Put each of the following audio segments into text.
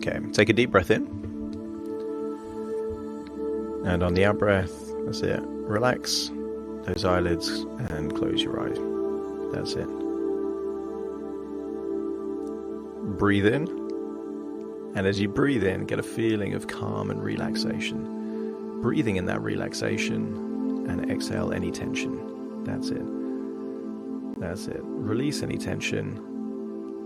Okay, take a deep breath in. And on the out breath, that's it. Relax those eyelids and close your eyes. That's it. Breathe in. And as you breathe in, get a feeling of calm and relaxation. Breathing in that relaxation and exhale any tension. That's it. That's it. Release any tension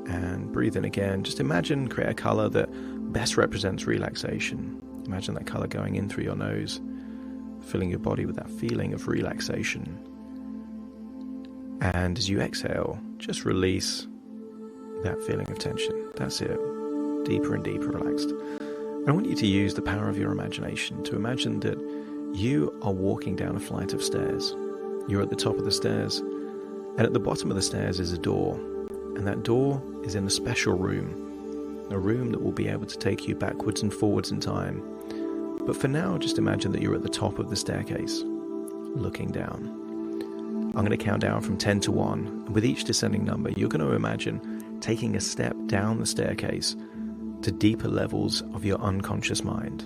and breathe in again. Just imagine, create a color that best represents relaxation. Imagine that color going in through your nose, filling your body with that feeling of relaxation. And as you exhale, just release that feeling of tension. That's it. Deeper and deeper relaxed. And I want you to use the power of your imagination to imagine that you are walking down a flight of stairs. You're at the top of the stairs, and at the bottom of the stairs is a door. And that door is in a special room, a room that will be able to take you backwards and forwards in time. But for now, just imagine that you're at the top of the staircase, looking down. I'm going to count down from 10 to 1. And with each descending number, you're going to imagine taking a step down the staircase to deeper levels of your unconscious mind.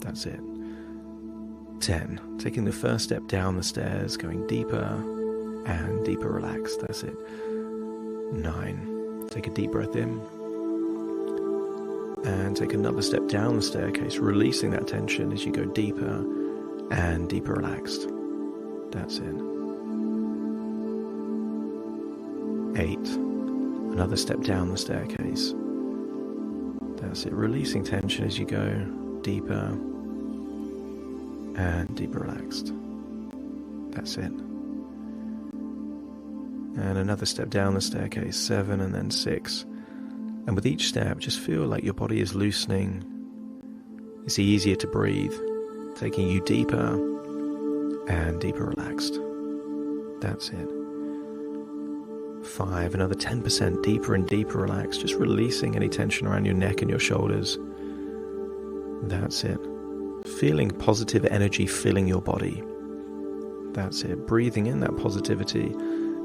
That's it. 10. Taking the first step down the stairs, going deeper and deeper relaxed. That's it. 9. Take a deep breath in. And take another step down the staircase, releasing that tension as you go deeper and deeper relaxed. That's it. 8. Another step down the staircase. That's it. Releasing tension as you go deeper and deeper relaxed. That's it. And another step down the staircase, 7 and then 6. And with each step, just feel like your body is loosening. It's easier to breathe, taking you deeper and deeper relaxed. That's it. 5, another 10% deeper and deeper relaxed, just releasing any tension around your neck and your shoulders. That's it. Feeling positive energy filling your body. That's it. Breathing in that positivity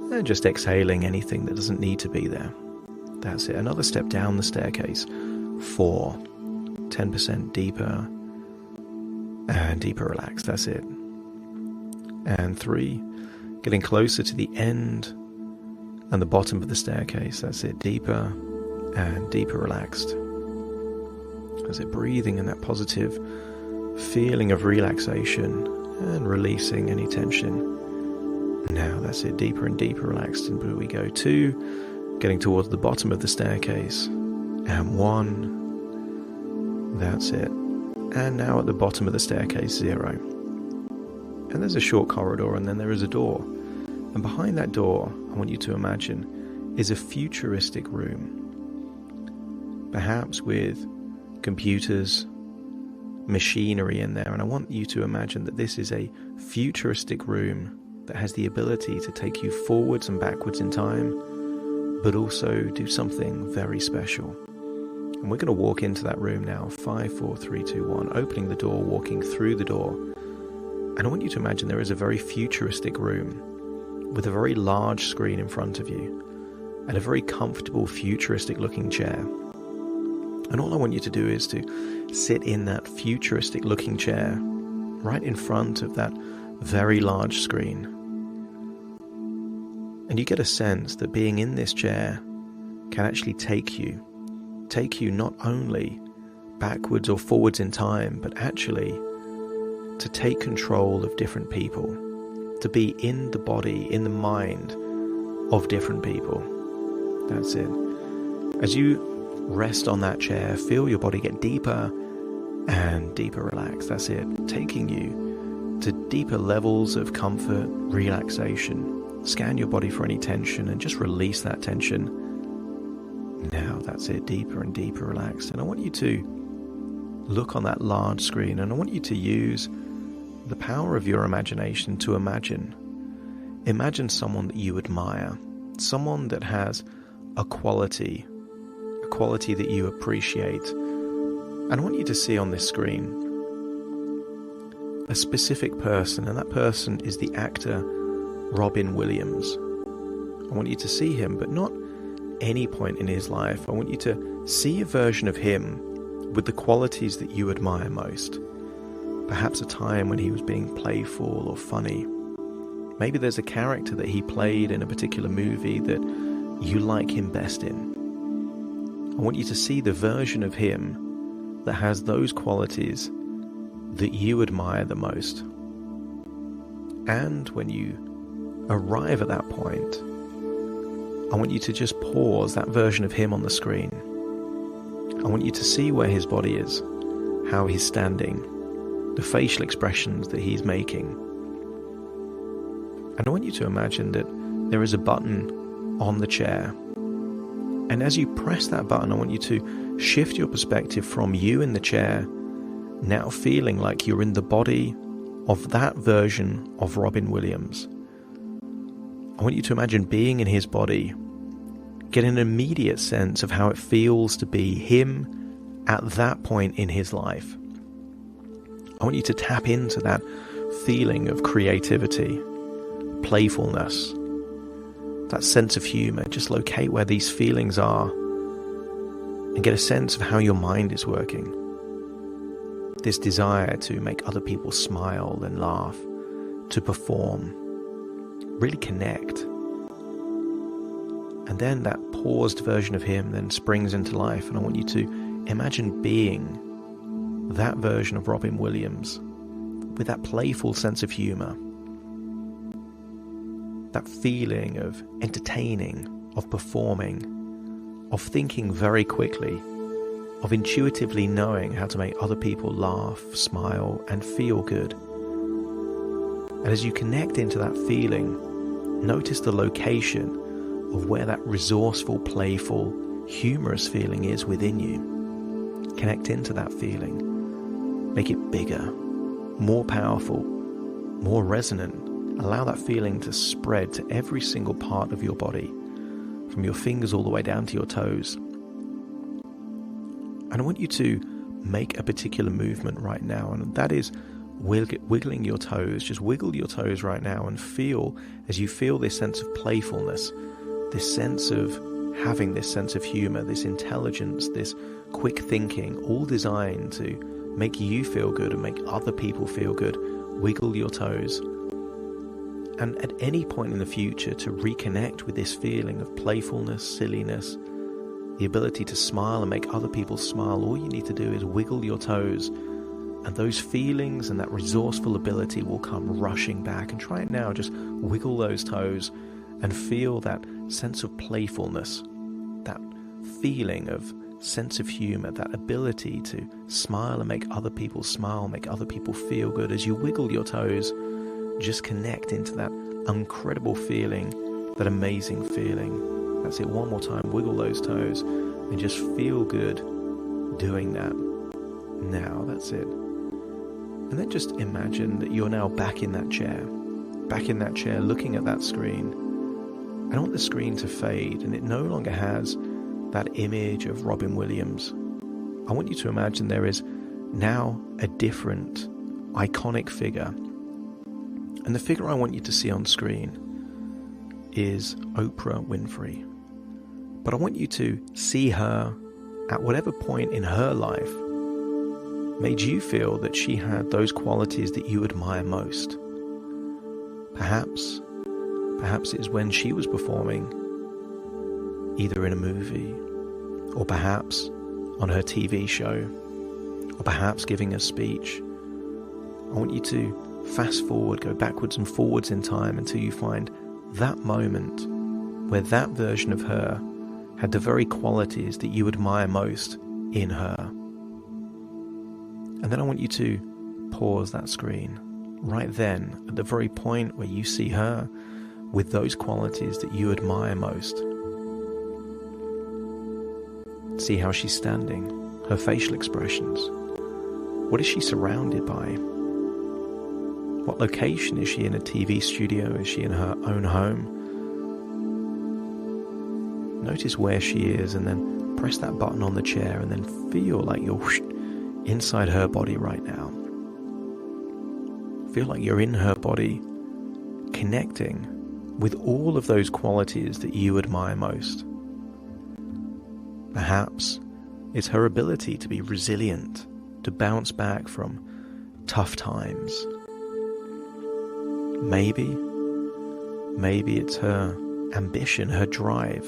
and just exhaling anything that doesn't need to be there. That's it. Another step down the staircase. 4, 10% deeper and deeper relaxed. That's it. And 3, getting closer to the end and the bottom of the staircase. That's it. Deeper and deeper relaxed. That's it. Breathing in that positive feeling of relaxation and releasing any tension. Now that's it. Deeper and deeper relaxed. And here we go. 2, getting towards the bottom of the staircase. And 1. That's it. And now at the bottom of the staircase, 0. And there's a short corridor, and then there is a door. And behind that door, I want you to imagine, is a futuristic room. Perhaps with computers, machinery in there. And I want you to imagine that this is a futuristic room that has the ability to take you forwards and backwards in time, but also do something very special. And we're going to walk into that room now. 5, 4, 3, 2, 1. Opening the door, walking through the door. And I want you to imagine there is a very futuristic room with a very large screen in front of you and a very comfortable futuristic looking chair. And all I want you to do is to sit in that futuristic looking chair right in front of that very large screen. And you get a sense that being in this chair can actually take you not only backwards or forwards in time, but actually to take control of different people, to be in the body, in the mind of different people. That's it. As you rest on that chair, feel your body get deeper and deeper relaxed. That's it. Taking you to deeper levels of comfort, relaxation. Scan your body for any tension and just release that tension. Now that's it. Deeper and deeper relaxed. And I want you to look on that large screen, and I want you to use the power of your imagination to imagine someone that you admire, someone that has a quality that you appreciate. And I want you to see on this screen a specific person, and that person is the actor Robin Williams. I want you to see him, but not any point in his life. I want you to see a version of him with the qualities that you admire most. Perhaps a time when he was being playful or funny. Maybe there's a character that he played in a particular movie that you like him best in. I want you to see the version of him that has those qualities that you admire the most. And when you arrive at that point, I want you to just pause that version of him on the screen. I want you to see where his body is, how he's standing, the facial expressions that he's making. And I want you to imagine that there is a button on the chair. And as you press that button, I want you to shift your perspective from you in the chair, now feeling like you're in the body of that version of Robin Williams. I want you to imagine being in his body, get an immediate sense of how it feels to be him at that point in his life. I want you to tap into that feeling of creativity, playfulness, that sense of humor. Just locate where these feelings are and get a sense of how your mind is working. This desire to make other people smile and laugh, to perform, really connect. And then that paused version of him then springs into life, and I want you to imagine being that version of Robin Williams with that playful sense of humor, that feeling of entertaining, of performing, of thinking very quickly, of intuitively knowing how to make other people laugh, smile, and feel good. And as you connect into that feeling, notice the location of where that resourceful, playful, humorous feeling is within you. Connect into that feeling. Make it bigger, more powerful, more resonant. Allow that feeling to spread to every single part of your body, from your fingers all the way down to your toes. And I want you to make a particular movement right now, and that is wiggling your toes. Just wiggle your toes right now and feel, as you feel this sense of playfulness, this sense of having this sense of humor, this intelligence, this quick thinking, all designed to make you feel good and make other people feel good. Wiggle your toes. And at any point in the future, to reconnect with this feeling of playfulness, silliness, the ability to smile and make other people smile, all you need to do is wiggle your toes, and those feelings and that resourceful ability will come rushing back. And try it now. Just wiggle those toes and feel that sense of playfulness, that feeling of sense of humor, that ability to smile and make other people smile, make other people feel good. As you wiggle your toes, just connect into that incredible feeling, that amazing feeling. That's it. One more time. Wiggle those toes and just feel good doing that. Now, that's it. And then just imagine that you're now back in that chair looking at that screen. I want the screen to fade, and it no longer has that image of Robin Williams. I want you to imagine there is now a different, iconic figure. And the figure I want you to see on screen is Oprah Winfrey. But I want you to see her at whatever point in her life made you feel that she had those qualities that you admire most. Perhaps it is when she was performing, either in a movie, or perhaps on her TV show, or perhaps giving a speech. I want you to fast forward, go backwards and forwards in time until you find that moment where that version of her had the very qualities that you admire most in her. And then I want you to pause that screen right then at the very point where you see her with those qualities that you admire most. See how she's standing, her facial expressions. What is she surrounded by? What location is she in? A TV studio? Is she in her own home? Notice where she is, and then press that button on the chair, and then feel like you're inside her body right now. Feel like you're in her body, connecting with all of those qualities that you admire most. Perhaps It's her ability to be resilient, to bounce back from tough times. Maybe it's her ambition, her drive,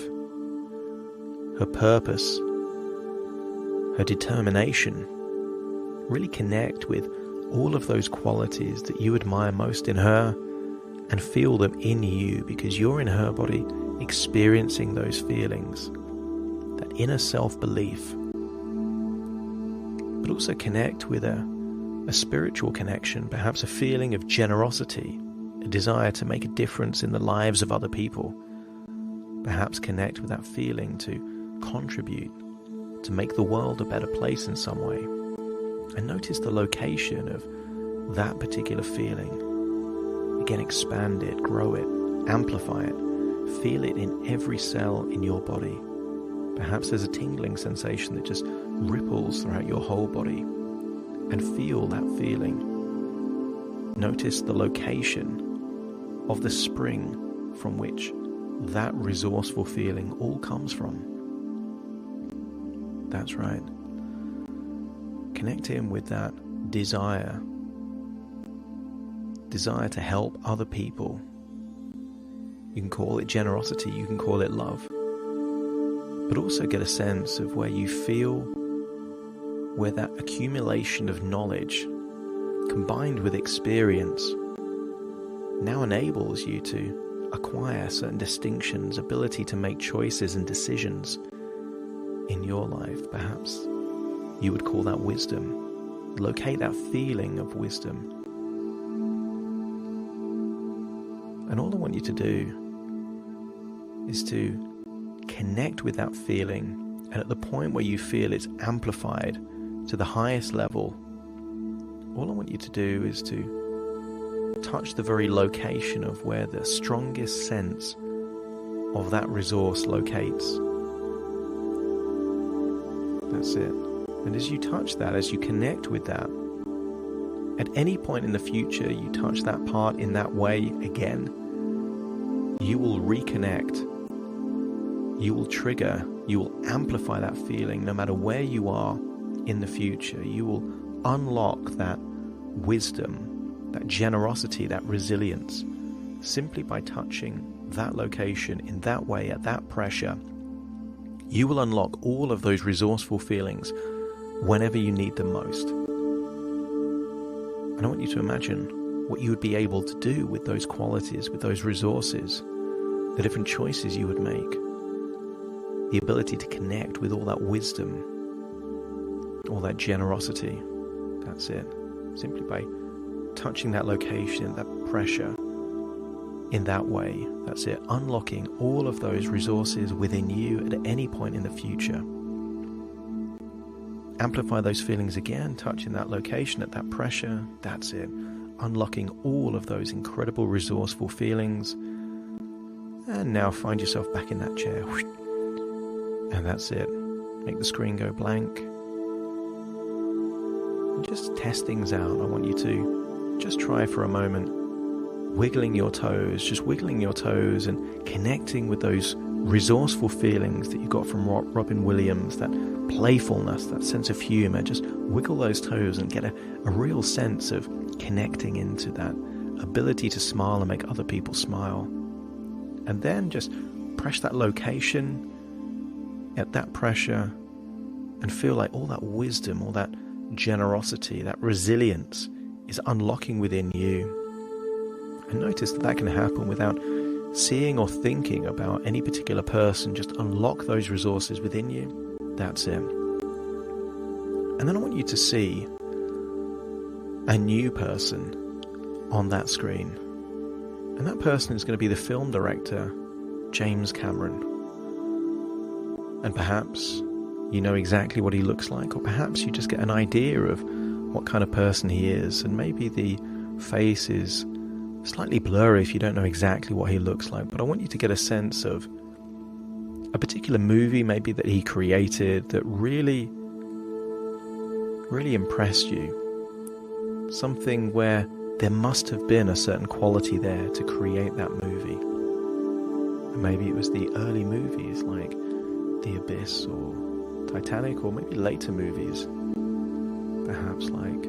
her purpose, her determination. Really connect with all of those qualities that you admire most in her and feel them in you, because you're in her body experiencing those feelings, that inner self-belief. But also connect with a spiritual connection, perhaps a feeling of generosity, a desire to make a difference in the lives of other people. Perhaps connect with that feeling to contribute, to make the world a better place in some way. And notice the location of that particular feeling. Again, expand it, grow it, amplify it. Feel it in every cell in your body. Perhaps there's a tingling sensation that just ripples throughout your whole body. And feel that feeling. Notice the location of the spring from which that resourceful feeling all comes from. That's right. Connect in with that desire to help other people. You can call it generosity, you can call it love. But also get a sense of where you feel, where that accumulation of knowledge combined with experience now enables you to acquire certain distinctions, ability to make choices and decisions in your life. Perhaps you would call that wisdom. Locate that feeling of wisdom. And all I want you to do is to connect with that feeling, and at the point where you feel it's amplified to the highest level, all I want you to do is to touch the very location of where the strongest sense of that resource locates. That's it. And as you touch that, as you connect with that, at any point in the future you touch that part in that way again, you will reconnect, you will trigger, you will amplify that feeling no matter where you are in the future. You will unlock that wisdom, that generosity, that resilience, simply by touching that location in that way, at that pressure. You will unlock all of those resourceful feelings whenever you need them most. And I want you to imagine what you would be able to do with those qualities, with those resources, the different choices you would make, the ability to connect with all that wisdom, all that generosity. That's it. Simply by touching that location, that pressure in that way. That's it. Unlocking all of those resources within you at any point in the future. Amplify those feelings again, touching that location at that pressure. That's it. Unlocking all of those incredible resourceful feelings. And now find yourself back in that chair. And that's it. Make the screen go blank. And just test things out. I want you to just try for a moment wiggling your toes, just wiggling your toes and connecting with those resourceful feelings that you got from Robin Williams, that playfulness, that sense of humor. Just wiggle those toes and get a real sense of connecting into that ability to smile and make other people smile. And then just press that location at that pressure and feel like all that wisdom, all that generosity, that resilience is unlocking within you. And notice that can happen without seeing or thinking about any particular person. Just unlock those resources within you. That's it. And then I want you to see a new person on that screen. And that person is going to be the film director, James Cameron. And perhaps you know exactly what he looks like, or perhaps you just get an idea of what kind of person he is. And maybe the face is slightly blurry if you don't know exactly what he looks like. But I want you to get a sense of a particular movie maybe that he created that really impressed you. Something where there must have been a certain quality there to create that movie. And maybe it was the early movies like The Abyss or Titanic, or maybe later movies, perhaps like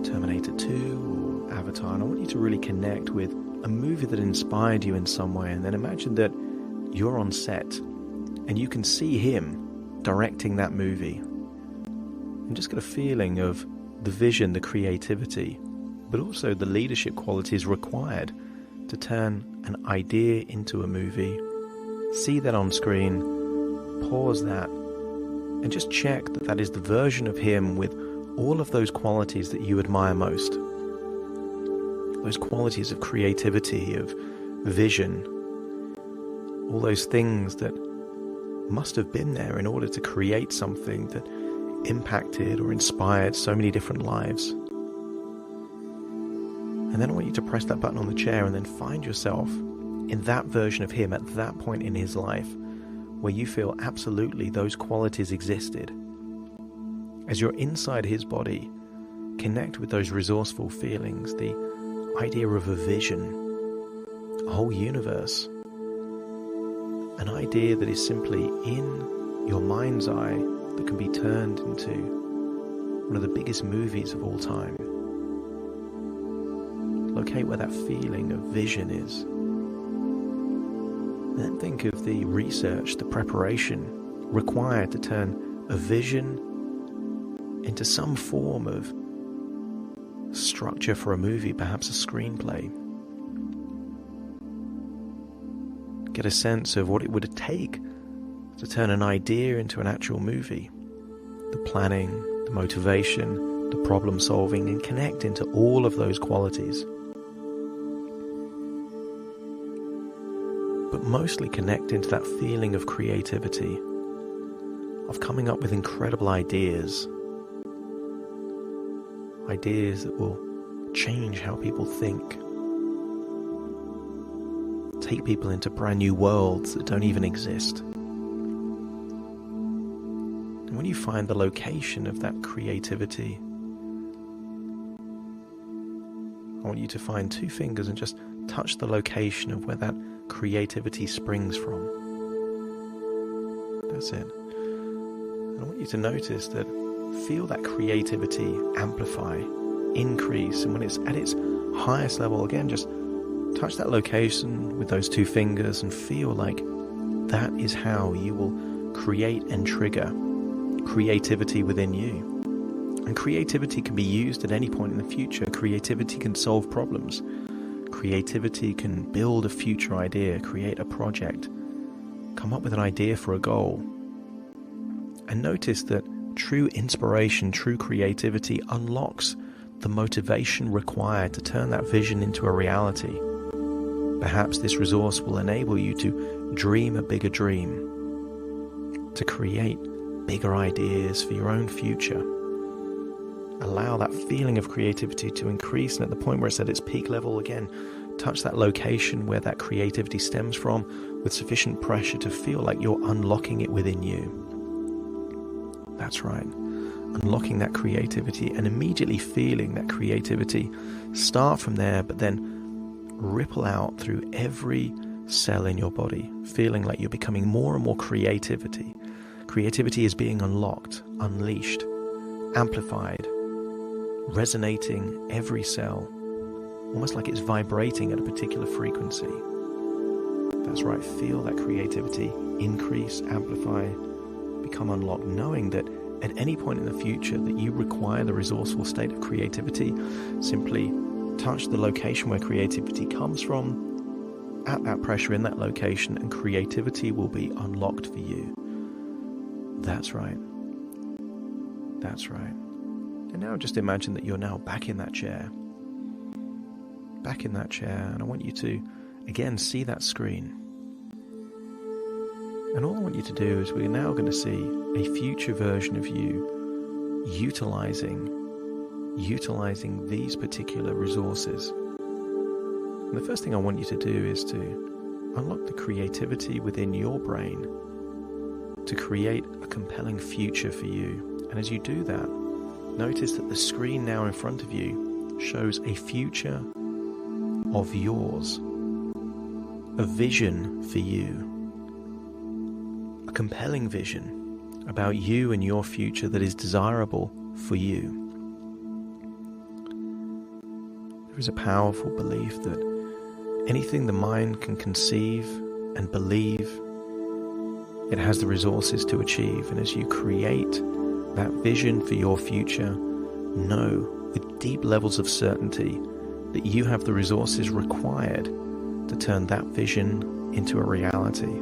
Terminator 2 or Avatar. And I want you to really connect with a movie that inspired you in some way, and then imagine that you're on set and you can see him directing that movie, and just get a feeling of the vision, the creativity, but also the leadership qualities required to turn an idea into a movie. See that on screen, pause that, and just check that that is the version of him with all of those qualities that you admire most. Those qualities of creativity, of vision, all those things that must have been there in order to create something that impacted or inspired so many different lives. And then I want you to press that button on the chair and then find yourself in that version of him at that point in his life where you feel absolutely those qualities existed. As you're inside his body, connect with those resourceful feelings, the idea of a vision, a whole universe, an idea that is simply in your mind's eye that can be turned into one of the biggest movies of all time. Locate where that feeling of vision is. And then think of the research, the preparation required to turn a vision into some form of structure for a movie, perhaps a screenplay. Get a sense of what it would take to turn an idea into an actual movie. The planning, the motivation, the problem solving, and connect into all of those qualities. But mostly connect into that feeling of creativity, of coming up with incredible ideas. Ideas that will change how people think. Take people into brand new worlds that don't even exist. And when you find the location of that creativity, I want you to find two fingers and just touch the location of where that creativity springs from. That's it. And I want you to notice that, feel that creativity amplify, increase, and when it's at its highest level, again, just touch that location with those two fingers and feel like that is how you will create and trigger creativity within you. And creativity can be used at any point in the future. Creativity can solve problems. Creativity can build a future idea, create a project, come up with an idea for a goal. And notice that true inspiration, true creativity unlocks the motivation required to turn that vision into a reality. Perhaps this resource will enable you to dream a bigger dream, to create bigger ideas for your own future. Allow that feeling of creativity to increase, and at the point where it's at its peak level, again, touch that location where that creativity stems from with sufficient pressure to feel like you're unlocking it within you. That's right. Unlocking that creativity and immediately feeling that creativity start from there, but then ripple out through every cell in your body, feeling like you're becoming more and more creativity. Creativity is being unlocked, unleashed, amplified, resonating every cell, almost like it's vibrating at a particular frequency. That's right, feel that creativity increase, amplify, become unlocked, knowing that at any point in the future that you require the resourceful state of creativity, simply touch the location where creativity comes from, at that pressure in that location, and creativity will be unlocked for you. That's right. That's right. And now just imagine that you're now back in that chair. Back in that chair, and I want you to, again, see that screen. And all I want you to do is we're now going to see a future version of you utilizing these particular resources. And the first thing I want you to do is to unlock the creativity within your brain to create a compelling future for you. And as you do that, notice that the screen now in front of you shows a future of yours, a vision for you, a compelling vision. about you and your future that is desirable for you. There is a powerful belief that anything the mind can conceive and believe, it has the resources to achieve. And as you create that vision for your future, know with deep levels of certainty that you have the resources required to turn that vision into a reality.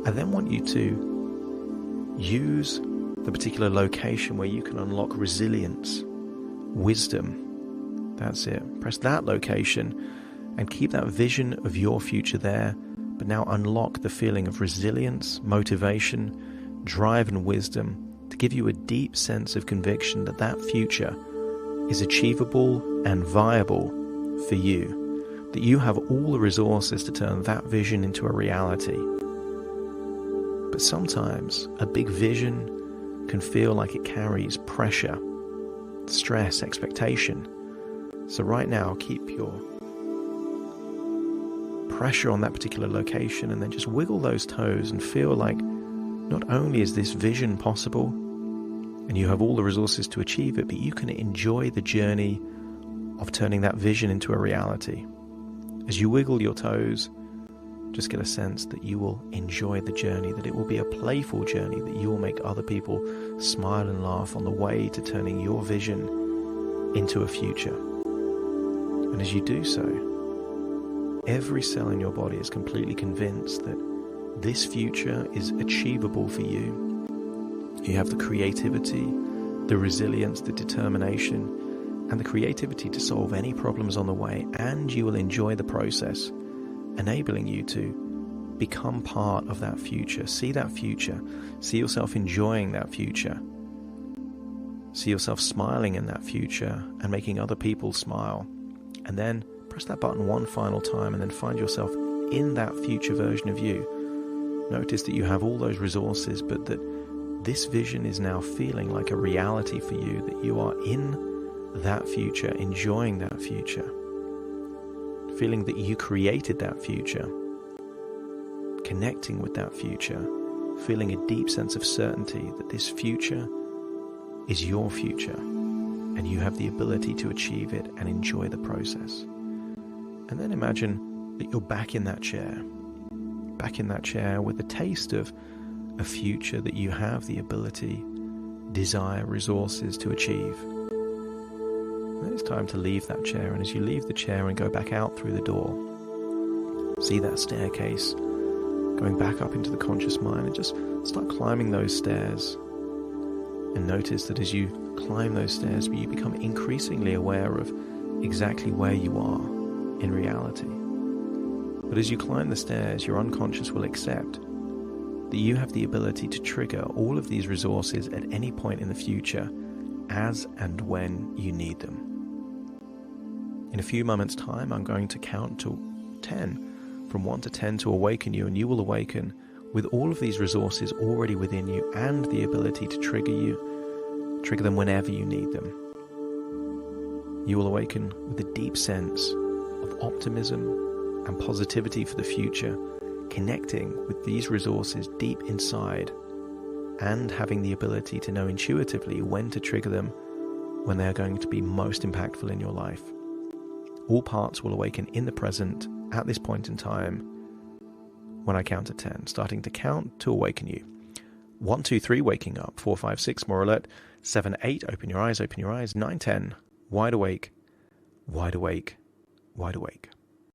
I then want you to use the particular location where you can unlock resilience, wisdom. That's it. Press that location and keep that vision of your future there, but now unlock the feeling of resilience, motivation, drive and wisdom to give you a deep sense of conviction that that future is achievable and viable for you, that you have all the resources to turn that vision into a reality. But sometimes a big vision can feel like it carries pressure, stress, expectation. So right now, keep your pressure on that particular location and then just wiggle those toes and feel like not only is this vision possible and you have all the resources to achieve it, but you can enjoy the journey of turning that vision into a reality. As you wiggle your toes, just get a sense that you will enjoy the journey, that it will be a playful journey, that you will make other people smile and laugh on the way to turning your vision into a future. And as you do so, every cell in your body is completely convinced that this future is achievable for you. You have the creativity, the resilience, the determination, and the creativity to solve any problems on the way, and you will enjoy the process, enabling you to become part of that future. See that future. See yourself enjoying that future. See yourself smiling in that future and making other people smile. And then press that button one final time and then find yourself in that future version of you. Notice that you have all those resources, but that this vision is now feeling like a reality for you, that you are in that future, enjoying that future, feeling that you created that future, connecting with that future, feeling a deep sense of certainty that this future is your future and you have the ability to achieve it and enjoy the process. And then imagine that you're back in that chair with a taste of a future that you have the ability, desire, resources to achieve. And then it's time to leave that chair, and as you leave the chair and go back out through the door, see that staircase going back up into the conscious mind, and just start climbing those stairs. And notice that as you climb those stairs, you become increasingly aware of exactly where you are in reality. But as you climb the stairs, your unconscious will accept that you have the ability to trigger all of these resources at any point in the future, as and when you need them. In a few moments' time, I'm going to count to 10, from 1 to 10 to awaken you, and you will awaken with all of these resources already within you and the ability to trigger them whenever you need them. You will awaken with a deep sense of optimism and positivity for the future, connecting with these resources deep inside and having the ability to know intuitively when to trigger them when they are going to be most impactful in your life. All parts will awaken in the present at this point in time when I count to 10, starting to count to awaken you. 1, 2, 3, waking up. 4, 5, 6, more alert. 7, 8, open your eyes. 9, 10, wide awake, wide awake, wide awake.